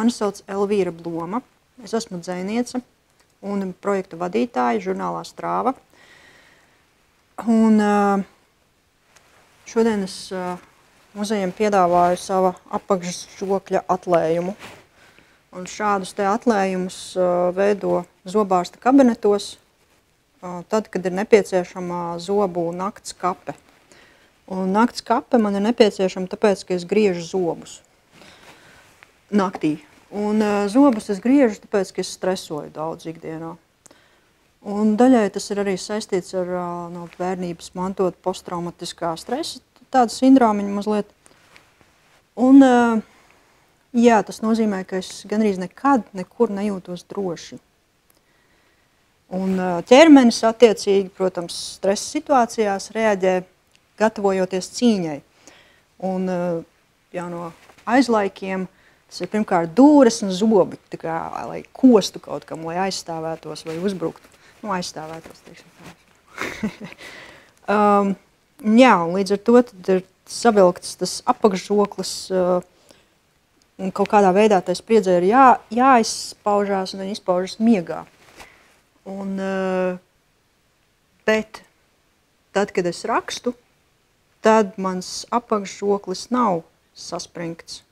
Mani sauc Elvīra Bloma, es esmu dzejniece un projektu vadītāja žurnālā Strāva. Un šodien es muzejiem piedāvāju sava apakšžokļa atlējumu. Un šādus te atlējumus veido zobārsta kabinetos, tad, kad ir nepieciešama zobu nakts kape. Un nakts kape man ir nepieciešama tāpēc, ka es griežu zobus naktī. Un zobus es griežu tāpēc, ka es stresoju daudz ikdienā. Un daļai tas ir arī saistīts ar no bērnības mantot posttraumatiskā stresa, tāda sindromiņa mazliet. Un jā, tas nozīmē, ka es gandrīz nekad nekur nejūtos droši. Un ķermenis attiecīgi, protams, stresa situācijās reaģē gatavojoties cīņai. Un jā, no aizlaikiem tas ir pirmkārt dūres un zobi, tā kā, lai kostu kaut kam, lai aizstāvētos vai uzbruktu. Nu, aizstāvētos, teiksim tā. Jā, un līdz ar to tad ir savilkts tas apakšžoklis, un kaut kādā veidā tai spriedzei ir jāizpaužās un izpaužas miegā. Un, bet tad, kad es rakstu, tad mans apakšžoklis nav saspringts.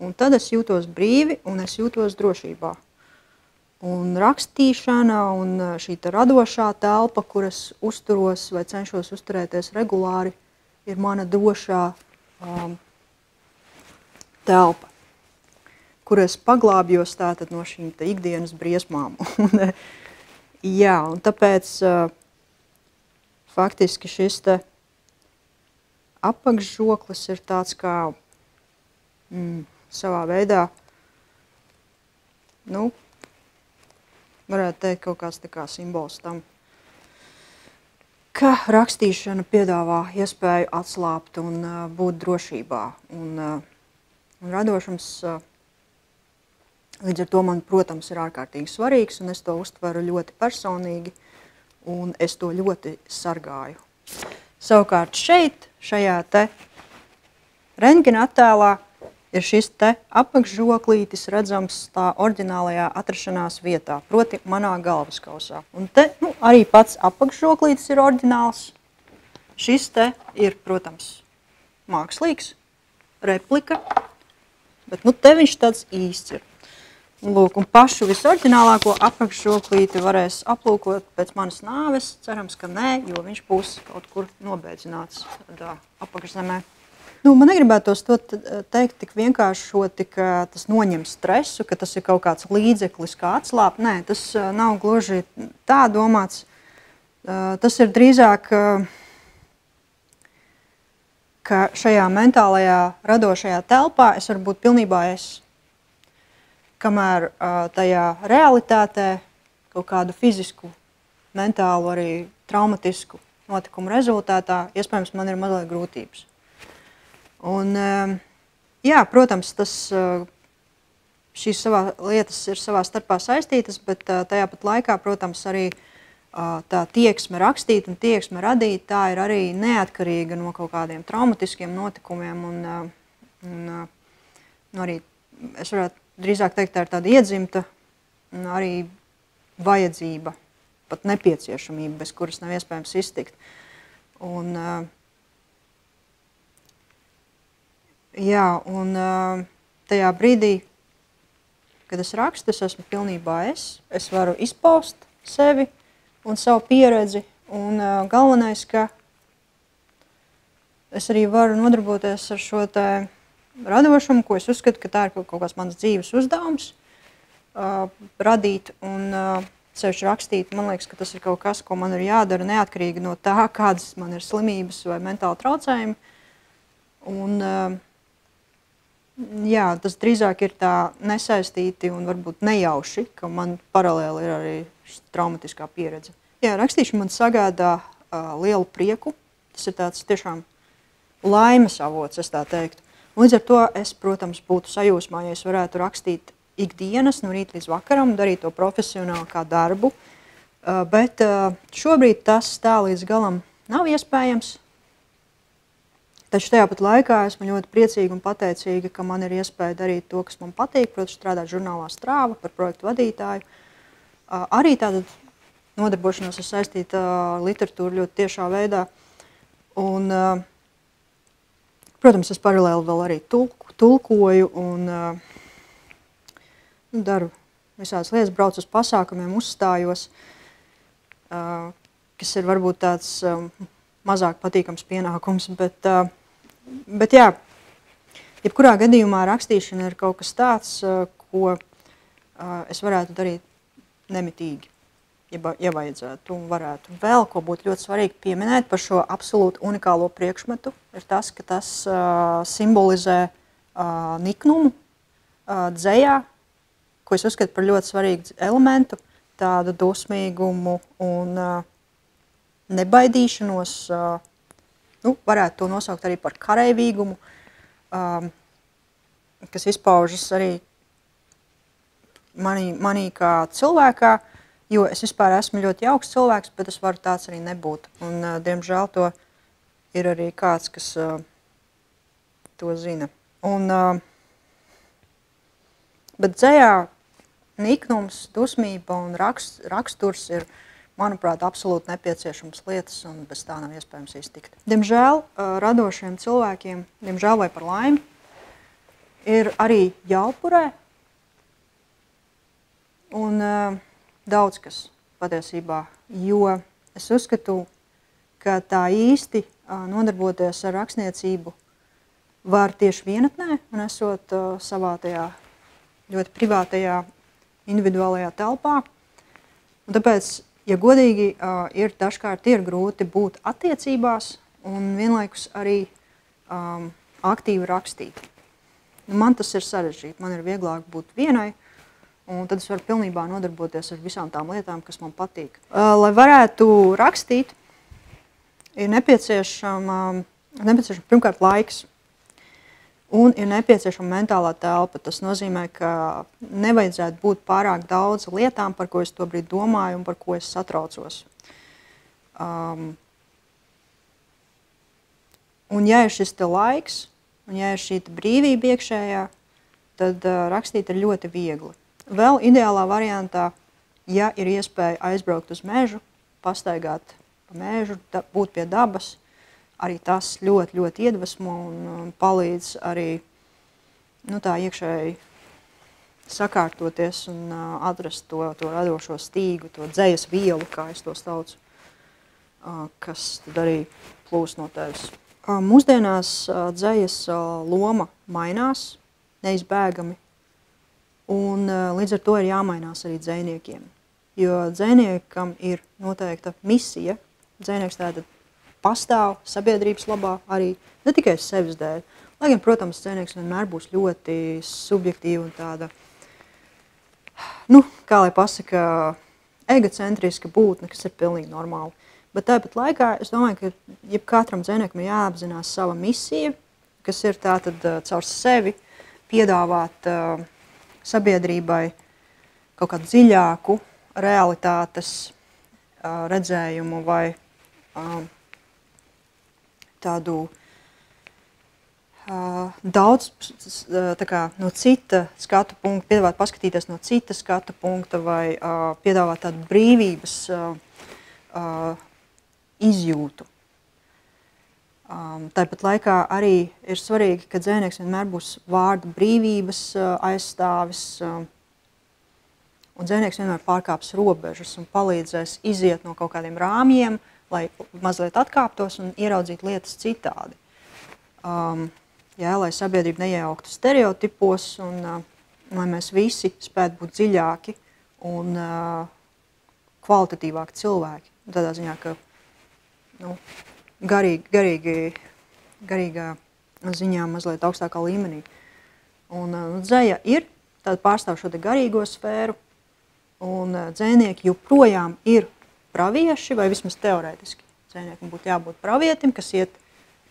Un tad es jūtos brīvi un es jūtos drošībā. Un rakstīšana un šī radošā telpa, kur es uzturos vai cenšos uzturēties regulāri, ir mana drošā telpa, kur es paglābjos tātad no šīm ikdienas briesmām. Jā, un tāpēc faktiski šis apakšžoklis ir tāds kā savā veidā, nu, varētu teikt kaut kāds tā kā simbols tam, ka rakstīšana piedāvā iespēju atslābt un būt drošībā. Un radošums līdz ar to man, protams, ir ārkārtīgi svarīgs, un es to uztveru ļoti personīgi, un es to ļoti sargāju. Savukārt šeit, šajā te rentgena attēlā, ir šis te apakšžoklītis redzams tā oriģinālajā atrašanās vietā, proti manā galvaskausā. Un te arī pats apakšžoklītis ir oriģināls. Šis te ir, protams, mākslīgs, replika, bet te viņš tāds īsts ir. Lūk, un pašu visoriģinālāko apakšžoklīti varēs aplūkot pēc manas nāves, cerams, ka nē, jo viņš būs kaut kur nobēdzināts tādā apakšzemē. Man negribētos to teikt tik vienkāršoti, ka tas noņem stresu, ka tas ir kaut kāds līdzeklis, kā atslāpt. Nē, tas nav gluži tā domāts. Tas ir drīzāk, ka šajā mentālajā, radošajā telpā es varu būt pilnībā es. Kamēr tajā realitātē kaut kādu fizisku, mentālu, arī traumatisku notikumu rezultātā, iespējams, man ir mazliet grūtības. Un, jā, protams, šīs lietas ir savā starpā saistītas, bet tajā pat laikā, protams, arī tā tieksme rakstīt un tieksme radīt, tā ir arī neatkarīga no kaut kādiem traumatiskiem notikumiem. Un arī, es varētu drīzāk teikt, tā ir tāda iedzimta arī vajadzība, pat nepieciešamība, bez kuras nav iespējams iztikt. Un, jā, un tajā brīdī, kad es rakstu, es esmu pilnībā es varu izpaust sevi un savu pieredzi, un galvenais, ka es arī varu nodarboties ar šo te radošumu, ko es uzskatu, ka tā ir kaut kāds mans dzīves uzdevums, radīt un sevišķi rakstīt. Man liekas, ka tas ir kaut kas, ko man ir jādara neatkarīgi no tā, kādas man ir slimības vai mentāli traucējumi. Un, jā, tas drīzāk ir tā nesaistīti un varbūt nejauši, ka man paralēli ir arī traumatiskā pieredze. Jā, rakstīšana man sagādā lielu prieku. Tas ir tāds tiešām laimes avots, es tā teiktu. Līdz ar to es, protams, būtu sajūsmā, ja es varētu rakstīt ikdienas, no rīta līdz vakaram, darīt to profesionāli kā darbu. Bet šobrīd tas tā līdz galam nav iespējams. Taču tajā pat laikā esmu ļoti priecīga un pateicīga, ka man ir iespēja darīt to, kas man patīk, proti strādāt žurnālā Strāva par projektu vadītāju. Arī tātad nodarbošanos ir saistīta ar literatūru ļoti tiešā veidā. Un, protams, es paralēli vēl arī tulkoju un daru visādas lietas, braucu uz pasākumiem, uzstājos, kas ir varbūt tāds mazāk patīkams pienākums, bet jā, jebkurā gadījumā rakstīšana ir kaut kas tāds, ko es varētu darīt nemitīgi, ja vajadzētu un varētu. Vēl, ko būtu ļoti svarīgi pieminēt par šo absolūti unikālo priekšmetu, ir tas, ka tas simbolizē niknumu dzejā, ko es uzskatu par ļoti svarīgu elementu, tādu dusmīgumu un nebaidīšanos, varētu to nosaukt arī par kareivīgumu, kas izpaužas arī manī kā cilvēkā, jo es vispār esmu ļoti jauks cilvēks, bet es varu tāds arī nebūt. Un, diemžēl, to ir arī kāds, kas to zina. Un, bet dzejā niknums, dusmība un raksturs ir, manuprāt, absolūti nepieciešams lietas, un bez tā nav iespējams iztikt. Diemžēl radošiem cilvēkiem, diemžēl vai par laimi, ir arī jāupurē, un daudz kas patiesībā, jo es uzskatu, ka tā īsti nodarboties ar rakstniecību var tieši vienatnē un esot savā tajā ļoti privātajā, individuālajā telpā. Un tāpēc, ja godīgi, dažkārt ir grūti būt attiecībās un vienlaikus arī aktīvi rakstīt. Man tas ir sarežģīti, man ir vieglāk būt vienai, un tad es varu pilnībā nodarboties ar visām tām lietām, kas man patīk. Lai varētu rakstīt, ir nepieciešama pirmkārt laiks, un ir nepieciešama mentālā telpa. Tas nozīmē, ka nevajadzētu būt pārāk daudz lietām, par ko es to brīdi domāju un par ko es satraucos. Un ja ir šis te laiks, un ja ir šī brīvība iekšējā, tad rakstīt ir ļoti viegli. Vēl ideālā variantā, ja ir iespēja aizbraukt uz mežu, pastaigāt pa mežu, būt pie dabas, arī tas ļoti, ļoti iedvesmo un palīdz arī tā iekšēji sakārtoties un atrast to radošo stīgu, to dzejas vielu, kā es to saucu, kas tad arī plūs no tevis. Mūsdienās dzejas loma mainās neizbēgami, un līdz ar to ir jāmainās arī dzejniekiem, jo dzejniekam ir noteikta misija. Dzejnieks tātad pastāv sabiedrības labā arī ne tikai sevis dēļ. Lai gan, protams, dzejnieks vienmēr būs ļoti subjektīva un tāda, kā lai pasaka, egocentriska būtne, kas ir pilnīgi normāli. Bet tāpat laikā es domāju, ka katram dzejniekam ir jāapzinās sava misija, kas ir tātad caur sevi piedāvāt sabiedrībai kaut kādu dziļāku realitātes redzējumu vai tādu daudz no cita skatu punkta, piedāvāt paskatīties no cita skatu punkta vai piedāvāt tādu brīvības izjūtu. Tāpat laikā arī ir svarīgi, ka dzejnieks vienmēr būs vārda brīvības aizstāvis, un dzejnieks vienmēr pārkāps robežas un palīdzēs iziet no kaut kādiem rāmjiem, lai mazliet atkāptos un ieraudzītu lietas citādi. Lai sabiedrība neiejauktu stereotipos un lai mēs visi spētu būt dziļāki un kvalitatīvāki cilvēki. Tādā ziņā, ka garīgā ziņā mazliet augstākā līmenī. Un dzeja ir, tāda pārstāv šo te garīgo sfēru, un dzejnieki joprojām ir pravieši, vai vismaz teorētiski. Dzejniekam būtu jābūt pravietim, kas iet,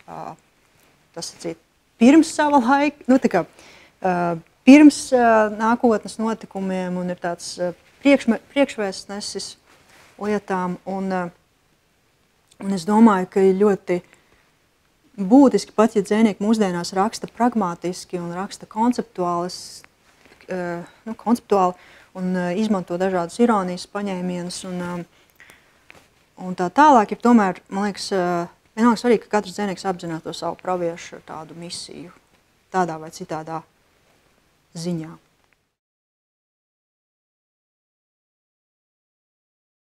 tas sacīt, pirms sava laika, pirms nākotnes notikumiem, un ir tāds priekšvēstnesis lietām, un es domāju, ka ir ļoti būtiski, pat ja dzejnieki mūsdienās raksta pragmatiski un raksta konceptuāli un izmanto dažādas ironijas paņēmienus un tā tālāk, ja tomēr, man liekas, vienalga svarīgi, ka katrs dzejnieks apzinātu savu praviešu tādu misiju, tādā vai citādā ziņā.